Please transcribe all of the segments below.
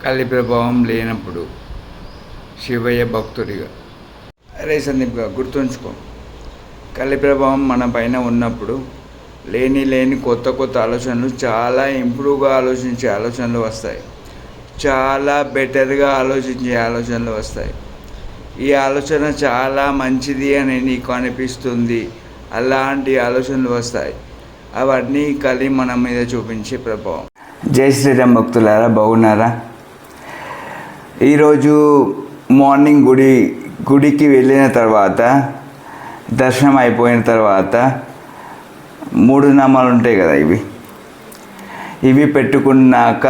కలి ప్రభావం లేనప్పుడు శివయ్య భక్తుడిగా. అరే సందీప్గా గుర్తుంచుకో, కలి ప్రభావం మన పైన ఉన్నప్పుడు లేని కొత్త ఆలోచనలు, చాలా ఇంప్రూవ్గా ఆలోచించే ఆలోచనలు వస్తాయి, చాలా బెటర్గా ఆలోచించే ఆలోచనలు వస్తాయి. ఈ ఆలోచన చాలా మంచిది అని నీకు అనిపిస్తుంది, అలాంటి ఆలోచనలు వస్తాయి. అవన్నీ కలి మన మీద చూపించే ప్రభావం. జై శ్రీరామ్ భక్తులారా, బాగున్నారా? ఈరోజు మార్నింగ్ గుడికి వెళ్ళిన తర్వాత, దర్శనం అయిపోయిన తర్వాత 3 నామాలు ఉంటాయి కదా, ఇవి పెట్టుకున్నాక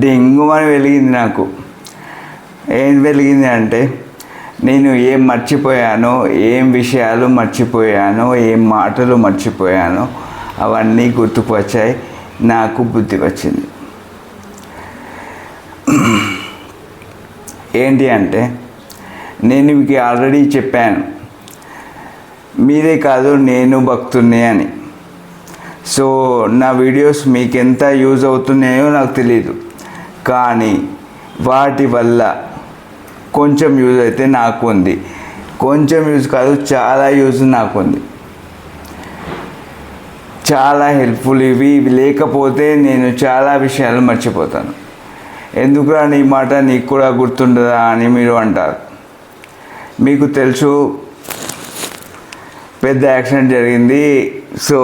డెంగు అని వెలిగింది నాకు. ఏం వెలిగింది అంటే, నేను ఏం మర్చిపోయానో, ఏం విషయాలు మర్చిపోయానో, ఏం మాటలు మర్చిపోయానో అవన్నీ గుర్తుకు వచ్చాయి. నాకు బుద్ధి వచ్చింది. ఏంటి అంటే, నేను మీకు ఆల్రెడీ చెప్పాను, మీరే కాదు నేను భక్తుడిని అని. సో నా వీడియోస్ మీకు ఎంత యూజ్ అవుతున్నాయో నాకు తెలియదు, కానీ వాటి వల్ల కొంచెం యూజ్ అయితే నాకు ఉంది. కొంచెం యూజ్ కాదు, చాలా యూజ్ నాకు ఉంది. చాలా హెల్ప్ఫుల్ ఇవి లేకపోతే నేను చాలా విషయాలు మర్చిపోతాను. ఎందుకురా నీ మాట నీకు కూడా గుర్తుండదా అని మీరు అంటారు. మీకు తెలుసు, పెద్ద యాక్సిడెంట్ జరిగింది, సో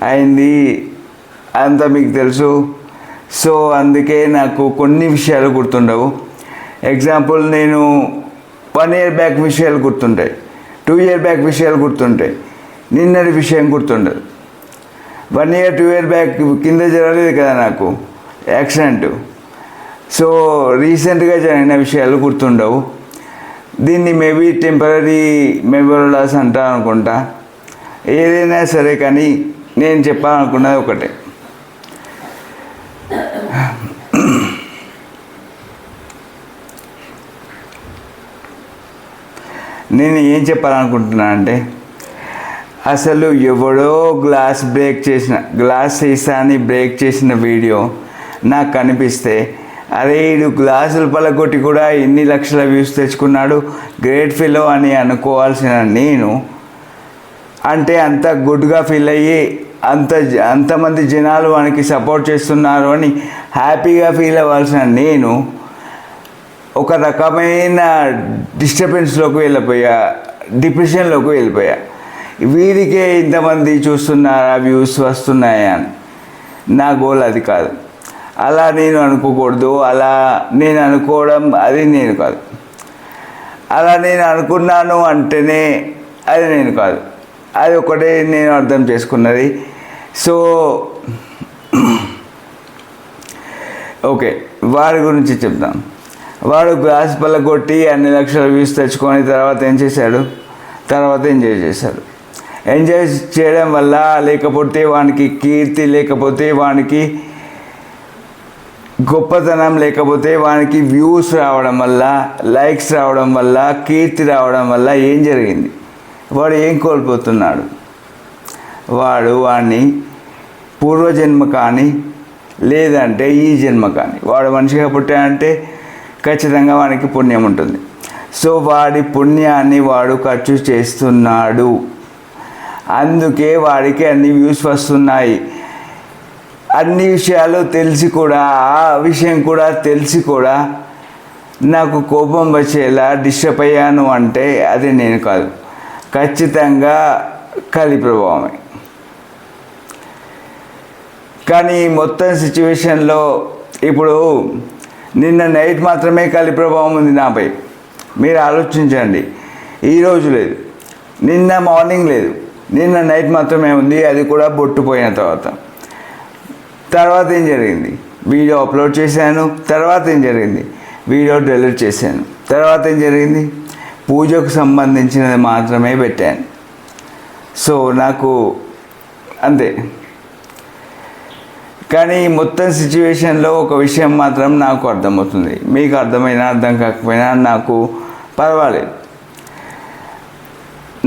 అయింది, అంతా మీకు తెలుసు. సో అందుకే నాకు కొన్ని విషయాలు గుర్తుండవు. ఎగ్జాంపుల్, నేను 1 year బ్యాక్ విషయాలు గుర్తుంటాయి, 2 year బ్యాక్ విషయాలు గుర్తుంటాయి, నిన్నటి విషయం గుర్తుండదు. 1 year 2 year బ్యాక్ కింద జరగలేదు కదా నాకు యాక్సిడెంట్. సో రీసెంట్గా జరిగిన విషయాలు గుర్తుండవు. దీన్ని మేబీ టెంపరీ మెమరీ లాస్ అంటా అనుకుంటా. ఏదైనా సరే, కానీ నేను చెప్పాలనుకున్నది ఒకటే. నేను ఏం చెప్పాలనుకుంటున్నా అంటే, అసలు ఎవడో గ్లాస్ సీసాని బ్రేక్ చేసిన వీడియో నాకు కనిపిస్తే, అరే ఈడు గ్లాసులు పలగొట్టి కూడా ఇన్ని లక్షల వ్యూస్ తెచ్చుకున్నాడు, గ్రేట్ ఫీలో అని అనుకోవాల్సిన నేను, అంటే అంత గుడ్గా ఫీల్ అయ్యి అంతమంది జనాలు మనకి సపోర్ట్ చేస్తున్నారు అని హ్యాపీగా ఫీల్ అవ్వాల్సిన నేను ఒక రకమైన డిస్టర్బెన్స్లోకి వెళ్ళిపోయా, డిప్రెషన్లోకి వెళ్ళిపోయా. వీడికే ఇంతమంది చూస్తున్నారా, వ్యూస్ వస్తున్నాయా అని. నా గోల్ అది కాదు. అలా నేను అనుకోకూడదు, అలా నేను అనుకోవడం అది నేను కాదు. అలా నేను అనుకున్నాను అంటేనే అది నేను కాదు. అది ఒకటే నేను అర్థం చేసుకున్నది. సో ఓకే, వాడి గురించి చెప్తాం. వాడు గ్లాస్ పలగొట్టి అన్ని లక్షల వ్యూస్ తెచ్చుకొని తర్వాత ఏం చేశాడు? తర్వాత ఎంజాయ్ చేశాడు. ఎంజాయ్ చేయడం వల్ల, లేకపోతే వానికి కీర్తి, లేకపోతే వానికి గొప్పతనం, లేకపోతే వానికి వ్యూస్ రావడం వల్ల, లైక్స్ రావడం వల్ల, కీర్తి రావడం వల్ల ఏం జరిగింది? వాడు ఏం కోల్పోతున్నాడు? వాడిని పూర్వజన్మ కానీ, లేదంటే ఈ జన్మ కానీ, వాడు మనిషిగా పుట్టాడంటే ఖచ్చితంగా వానికి పుణ్యం ఉంటుంది. సో వాడి పుణ్యాన్ని వాడు ఖర్చు చేస్తున్నాడు, అందుకే వాడికి అన్ని వ్యూస్ వస్తున్నాయి. అన్ని విషయాలు తెలిసి కూడా, ఆ విషయం కూడా తెలిసి కూడా నాకు కోపం వచ్చేలా డిస్టర్బ్ అయ్యాను అంటే అది నేను కాదు, ఖచ్చితంగా కలి ప్రభావమే. కానీ మొత్తం సిచ్యువేషన్లో ఇప్పుడు నిన్న నైట్ మాత్రమే కలి ప్రభావం ఉంది నాపై. మీరు ఆలోచించండి, ఈరోజు లేదు, నిన్న మార్నింగ్ లేదు, నిన్న నైట్ మాత్రమే ఉంది. అది కూడా బొట్టుపోయిన తర్వాత ఏం జరిగింది? వీడియో అప్లోడ్ చేశాను. తర్వాత ఏం జరిగింది? వీడియో డిలీట్ చేశాను. తర్వాత ఏం జరిగింది? పూజకు సంబంధించినది మాత్రమే పెట్టాను. సో నాకు అంతే. కానీ మొత్తం సిచ్యువేషన్లో ఒక విషయం మాత్రం నాకు అర్థమవుతుంది, మీకు అర్థమైనా అర్థం కాకపోయినా నాకు పర్వాలేదు.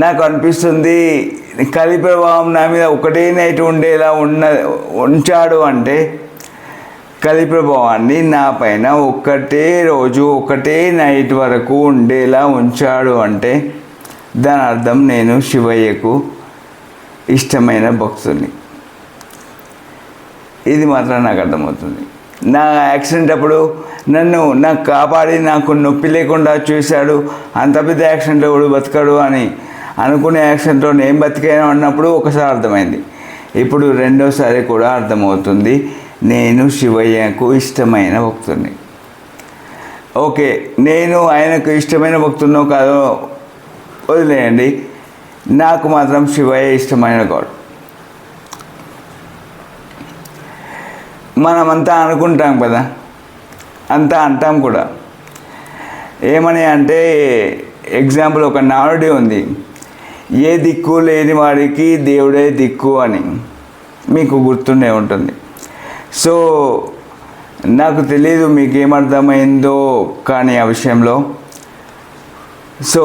నాకు అనిపిస్తుంది, కలి ప్రభావం నా మీద ఒకటే నైట్ ఉండేలా ఉంచాడు అంటే కలి ప్రభావాన్ని నా పైన ఒక్కటే రోజు ఒకటే నైట్ వరకు ఉండేలా ఉంచాడు అంటే దాని అర్థం నేను శివయ్యకు ఇష్టమైన భక్తుని. ఇది మాత్రం నాకు అర్థమవుతుంది. నా యాక్సిడెంట్ అప్పుడు నాకు కాపాడి నాకు నొప్పి లేకుండా చూశాడు. అంత పెద్ద యాక్సిడెంట్లో కూడా బతకడు అని అనుకునే యాక్సిడెంట్లో నేను బతికాను అన్నప్పుడు ఒకసారి అర్థమైంది. ఇప్పుడు రెండోసారి కూడా అర్థమవుతుంది, నేను శివయ్యకు ఇష్టమైన భక్తుని. ఓకే, నేను ఆయనకు ఇష్టమైన భక్తున్నో కాదో వదిలేయండి, నాకు మాత్రం శివయ్య ఇష్టమైన గాడ్. మనమంతా అనుకుంటాం కదా, అంతా అంటాం కూడా. ఏమని అంటే, ఎగ్జాంపుల్ ఒక నానుడి ఉంది, ఏ దిక్కు లేని వాడికి దేవుడే దిక్కు అని. మీకు గుర్తుండే ఉంటుంది. సో నాకు తెలియదు మీకు ఏమర్థమైందో కానీ ఆ విషయంలో. సో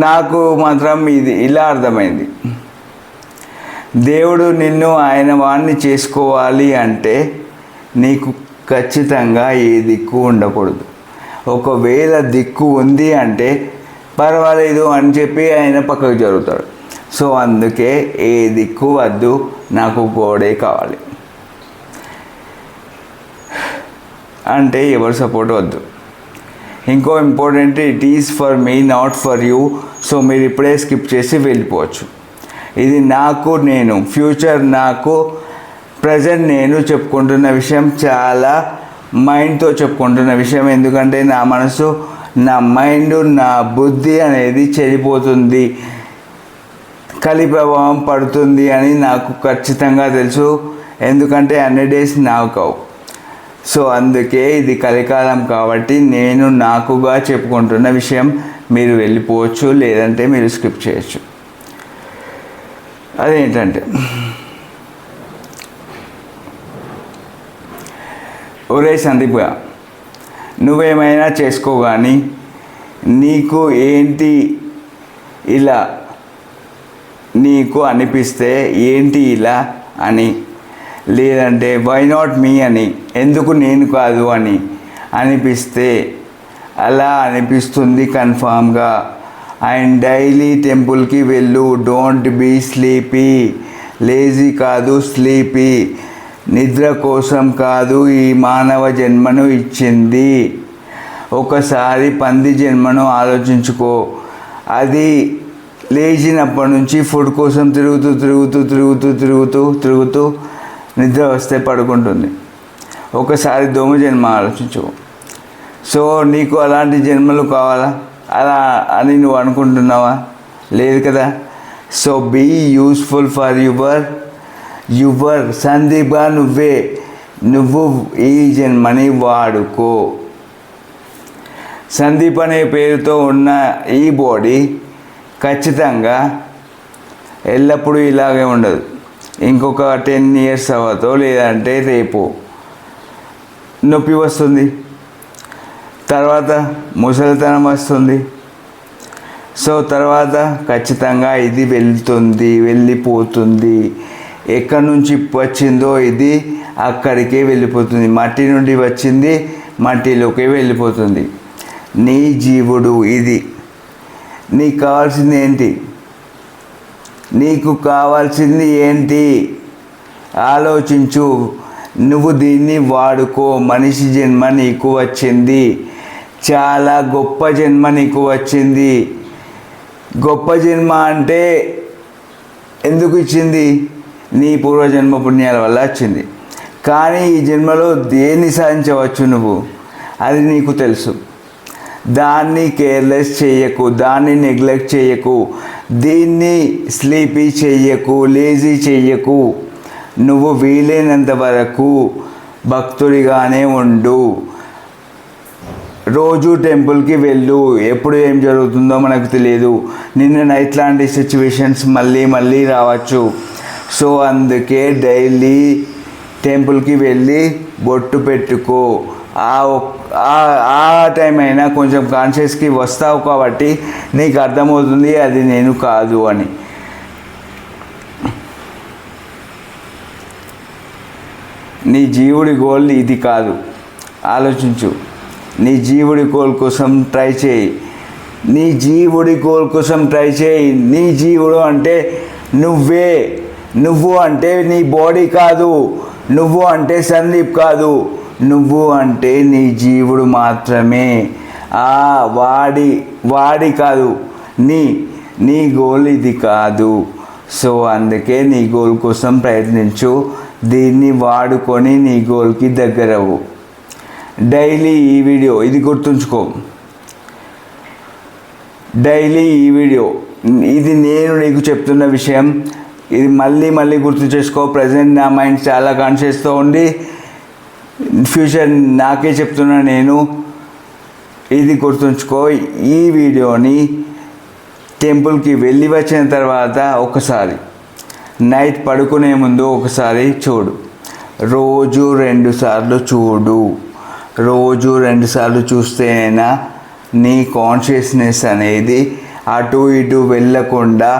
నాకు మాత్రం ఇది ఇలా అర్థమైంది, దేవుడు నిన్ను ఆయన వాణ్ణి చేసుకోవాలి అంటే నీకు ఖచ్చితంగా ఏ దిక్కు ఉండకూడదు. ఒకవేళ దిక్కు ఉంది అంటే పర్వాలేదు అని చెప్పి ఆయన పక్కకు జరుగుతాడు. సో అందుకే ఏ దిక్కు వద్దు, నాకు గోడే కావాలి అంటే ఎవరు సపోర్ట్ వద్దు. ఇంకో important, it is for me not for you. So మీరు ఇప్పుడే స్కిప్ చేసి వెళ్ళిపోవచ్చు. ఇది నాకు, నేను ఫ్యూచర్ నాకు, ప్రజెంట్ నేను చెప్పుకుంటున్న విషయం, చాలా మైండ్తో చెప్పుకుంటున్న విషయం. ఎందుకంటే నా మనసు, నా మైండ్, నా బుద్ధి అనేది చెడిపోతుంది, కలి ప్రభావం పడుతుంది అని నాకు ఖచ్చితంగా తెలుసు. ఎందుకంటే 100 days నావు కావు. సో అందుకే ఇది కలికాలం కాబట్టి నేను నాకుగా చెప్పుకుంటున్న విషయం. మీరు వెళ్ళిపోవచ్చు, లేదంటే మీరు స్కిప్ చేయొచ్చు. అదేంటంటే, ఒరే సందీప్, నువ్వేమైనా చేసుకో కానీ నీకు ఏంటి ఇలా నీకు అనిపిస్తే ఏంటి ఇలా అని, లేదంటే వై నాట్ మీ అని, ఎందుకు నేను కాదు అని అనిపిస్తే, అలా అనిపిస్తుంది కన్ఫామ్గా. అండ్ డైలీ టెంపుల్కి వెళ్ళు. Don't be sleepy. లేజీ కాదు, స్లీపీ. నిద్ర కోసం కాదు ఈ మానవ జన్మను ఇచ్చింది. ఒకసారి పంది జన్మను ఆలోచించుకో. అది లేచినప్పటి నుంచి ఫుడ్ కోసం తిరుగుతూ తిరుగుతూ తిరుగుతూ తిరుగుతూ తిరుగుతూ నిద్ర వస్తే పడుకుంటుంది. ఒకసారి దోమ జన్మ ఆలోచించు. సో నీకు అలాంటి జన్మలు కావాలా అలా అని నువ్వు అనుకుంటున్నావా? లేదు కదా. So be useful for your సందీప్గా నువ్వు ఈ జన్మని వాడుకో. సందీప్ అనే పేరుతో ఉన్న ఈ బాడీ ఖచ్చితంగా ఎల్లప్పుడూ ఇలాగే ఉండదు. ఇంకొక 10 years అవ్వతో, లేదంటే రేపు నొప్పి వస్తుంది, తర్వాత ముసలితనం వస్తుంది. సో తర్వాత ఖచ్చితంగా ఇది వెళ్ళిపోతుంది. ఎక్కడి నుంచి వచ్చిందో ఇది అక్కడికే వెళ్ళిపోతుంది. మట్టి నుండి వచ్చింది మట్టిలోకి వెళ్ళిపోతుంది. నీ జీవుడు ఇది. నీకు కావాల్సింది ఏంటి? నీకు కావాల్సింది ఏంటి ఆలోచించు. నువ్వు దీన్ని వాడుకో. మనిషి జన్మ నీకు వచ్చింది, చాలా గొప్ప జన్మ నీకు వచ్చింది. గొప్ప జన్మ అంటే ఎందుకు ఇచ్చింది? నీ పూర్వజన్మ పుణ్యాల వల్ల వచ్చింది. కానీ ఈ జన్మలో దేన్ని సాధించవచ్చు నువ్వు, అది నీకు తెలుసు. దాన్ని కేర్లెస్ చేయకు, దాన్ని నెగ్లెక్ట్ చేయకు, దీన్ని స్లీపీ చెయ్యకు, లేజీ చెయ్యకు. నువ్వు వీలైనంత వరకు భక్తుడిగానే ఉండు. రోజు టెంపుల్కి వెళ్ళు. ఎప్పుడు ఏం జరుగుతుందో మనకు తెలియదు. నిన్న నైట్ లాంటి సిచ్యువేషన్స్ మళ్ళీ రావచ్చు. సో అందుకే డైలీ టెంపుల్కి వెళ్ళి బొట్టు పెట్టుకో. ఆ టైం అయినా కొంచెం కాన్షియస్కి వస్తావు కాబట్టి నీకు అర్థమవుతుంది అది నేను కాదు అని. నీ జీవుడి గోల్ ఇది కాదు. ఆలోచించు. నీ జీవుడి గోల్ కోసం ట్రై చేయి. నీ జీవుడి గోల్ కోసం ట్రై చేయి. నీ జీవుడు అంటే నువ్వే. నువ్వు అంటే నీ బాడీ కాదు. నువ్వు అంటే సందీప్ కాదు. నువ్వు అంటే నీ జీవుడు మాత్రమే. వాడి కాదు. నీ గోల్ ఇది కాదు. సో అందుకే నీ గోల్ కోసం ప్రయత్నించు. దీన్ని వాడుకొని నీ గోల్కి దగ్గరవు. డైలీ ఈ వీడియో, ఇది గుర్తుంచుకో, డైలీ ఈ వీడియో, ఇది నేను నీకు చెప్తున్న విషయం. ఇది మళ్ళీ గుర్తు చేసుకో. ప్రజెంట్ నా మైండ్ చాలా కాన్షియస్తో ఉండి ఫ్యూచర్ నాకే చెప్తున్నా నేను. ఇది గుర్తుంచుకో. ఈ వీడియోని టెంపుల్కి వెళ్ళి వచ్చిన తర్వాత ఒకసారి, నైట్ పడుకునే ముందు ఒకసారి చూడు. రోజు 2 సార్లు చూడు. రోజు 2 సార్లు చూస్తేనైనా నీ కాన్షియస్నెస్ అనేది అటు ఇటు వెళ్ళకుండా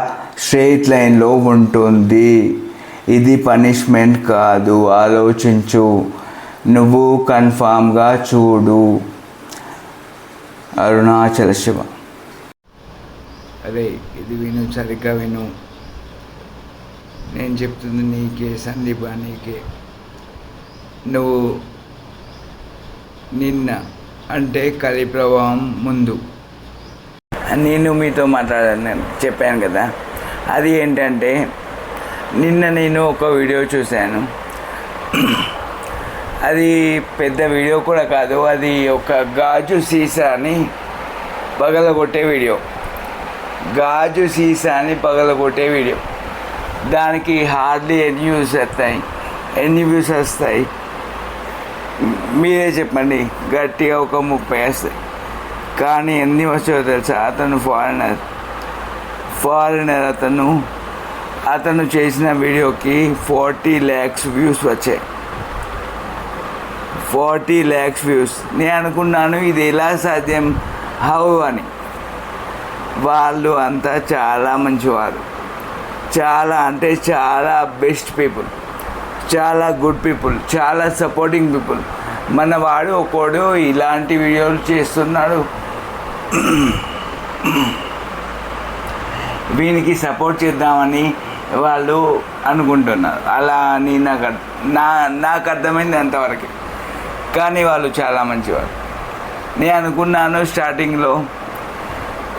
స్ట్రెయిట్ లైన్లో ఉంటుంది. ఇది పనిష్మెంట్ కాదు. ఆలోచించు. నువ్వు కన్ఫామ్గా చూడు. అరుణాచల శివ. అరే ఇది విను, సరిగ్గా విను. నేను చెప్తుంది నీకే సందీప్, నీకే. నువ్వు నిన్న అంటే కలి ప్రభావం ముందు నేను మీతో మాట్లాడాను చెప్పాను కదా. అది ఏంటంటే నిన్న నేను ఒక వీడియో చూశాను. అది పెద్ద వీడియో కూడా కాదు. అది ఒక గాజు సీసాని పగలగొట్టే వీడియో. గాజు సీసాని పగలగొట్టే వీడియో. దానికి హార్డ్లీ ఎన్ని వ్యూస్ వస్తాయి మీరే చెప్పండి. గట్టిగా ఒక 30 వస్తాయి. కానీ ఎన్ని వచ్చాయో తెలుసా? అతను ఫారినర్ అతను చేసిన వీడియోకి 40 lakhs వ్యూస్ వచ్చాయి. 40 lakhs వ్యూస్. నేను అనుకున్నాను ఇది ఎలా సాధ్యం, హౌ అని. వాళ్ళు అంతా చాలా మంచివారు, చాలా అంటే చాలా బెస్ట్ పీపుల్, చాలా గుడ్ పీపుల్, చాలా సపోర్టింగ్ పీపుల్. మన వాడు ఒకడు ఇలాంటి వీడియోలు చేస్తున్నాడు, వీనికి సపోర్ట్ చేద్దామని వాళ్ళు అనుకుంటున్నారు. అలా అని నాకు అర్థమైంది అంతవరకు. కానీ వాళ్ళు చాలా మంచివారు. నేను అనుకున్నాను స్టార్టింగ్లో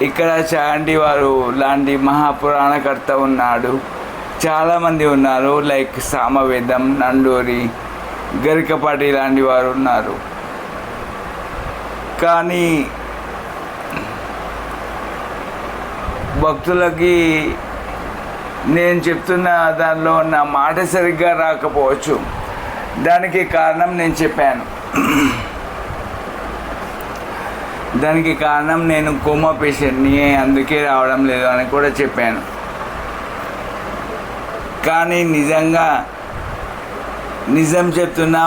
ఇక్కడ చాంటి వారు లాంటి మహాపురాణకర్త ఉన్నాడు, చాలామంది ఉన్నారు, లైక్ సామవేదం, నండూరి, గరికపాటి లాంటి వారు ఉన్నారు. కానీ భక్తులకి నేను చెప్తున్న దానిలో నా మాట సరిగ్గా రాకపోవచ్చు. దానికి కారణం నేను చెప్పాను. దానికి కారణం నేను కోమా పేషెంట్ని, అందుకే రావడం లేదు అని కూడా చెప్పాను. కానీ నిజం చెప్తున్నా,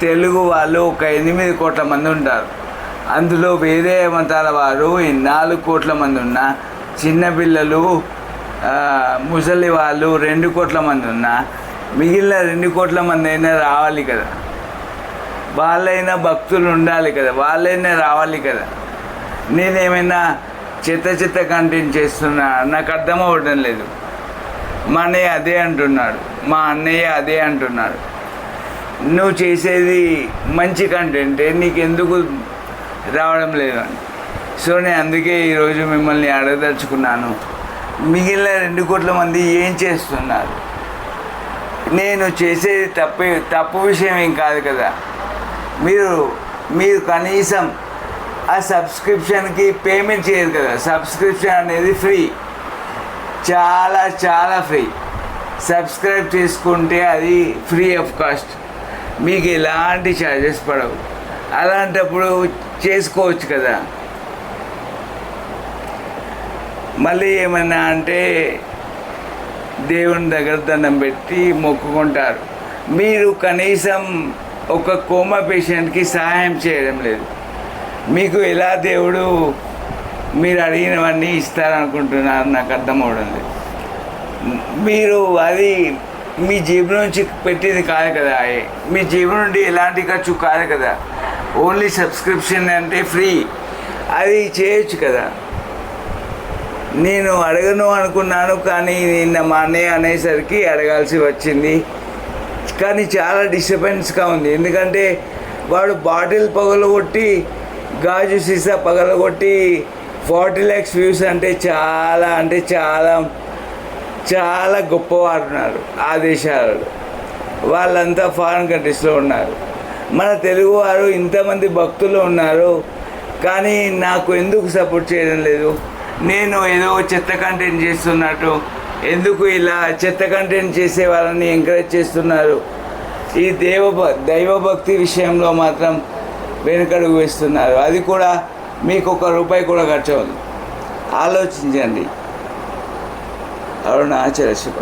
తెలుగు వాళ్ళు ఒక 8 కోట్ల మంది ఉంటారు. అందులో వేరే మతాల వారు 4 కోట్ల మంది ఉన్నా, చిన్నపిల్లలు, ముసలి వాళ్ళు 2 కోట్ల మంది ఉన్నా, మిగిలిన 2 కోట్ల మంది అయినా రావాలి కదా. వాళ్ళైనా భక్తులు ఉండాలి కదా, వాళ్ళైనా రావాలి కదా. నేనేమైనా చెత్త కంటెంట్ చేస్తున్నా? నాకు అర్థం అవ్వడం లేదు. మా అన్నయ్య అదే అంటున్నాడు, మా అన్నయ్య అదే అంటున్నాడు. నువ్వు చేసేది మంచి కంటెంటే, నీకెందుకు రావడం లేదు అని. సో నేను అందుకే ఈరోజు మిమ్మల్ని అడగదలుచుకున్నాను, మిగిలిన 2 కోట్ల మంది ఏం చేస్తున్నారు? నేను చేసేది తప్పు విషయం ఏం కాదు కదా. మీరు కనీసం ఆ సబ్స్క్రిప్షన్కి పేమెంట్ చేయరు కదా. సబ్స్క్రిప్షన్ అనేది ఫ్రీ, చాలా ఫ్రీ. సబ్స్క్రైబ్ చేసుకుంటే అది ఫ్రీ ఆఫ్ కాస్ట్, మీకు ఎలాంటి ఛార్జెస్ పడవు. అలాంటప్పుడు చేసుకోవచ్చు కదా. మళ్ళీ ఏమన్నా అంటే దేవుని దగ్గర దండం పెట్టి మొక్కుకుంటారు. మీరు కనీసం ఒక కోమా పేషెంట్కి సహాయం చేయడం లేదు. మీకు ఎలా దేవుడు మీరు అడిగినవన్నీ ఇస్తారనుకుంటున్నారు? నాకు అర్థం అవడం లేదు. మీరు అది మీ జేబు నుంచి పెట్టేది కాదు కదా, మీ జేబు నుండి ఎలాంటి ఖర్చు కాదు కదా. ఓన్లీ సబ్స్క్రిప్షన్ అంటే ఫ్రీ, అది చేయొచ్చు కదా. నేను అడగను అనుకున్నాను, కానీ నిన్న మా అన్నయ్య అనేసరికి అడగాల్సి వచ్చింది. కానీ చాలా డిస్టర్బెన్స్గా ఉంది, ఎందుకంటే వాడు బాటిల్ పగలగొట్టి గాజు సీసా పగలగొట్టి 40 lakhs వ్యూస్ అంటే చాలా చాలా గొప్పవారు ఉన్నారు ఆ దేశాలలో. వాళ్ళంతా ఫారిన్ కంట్రీస్లో ఉన్నారు. మన తెలుగువారు ఇంతమంది భక్తులు ఉన్నారు, కానీ నాకు ఎందుకు సపోర్ట్ చేయడం లేదు? నేను ఏదో చెత్త కంటెంట్ చేస్తున్నట్టు ఎందుకు ఇలా చెత్త కంటెంట్ చేసే వాళ్ళని ఎంకరేజ్ చేస్తున్నారు? ఈ దైవభక్తి విషయంలో మాత్రం వెనుకడుగు వేస్తున్నారు. అది కూడా మీకు ₹1 కూడా ఖర్చు అవుతుంది. ఆలోచించండి. అరుణాచల శివ.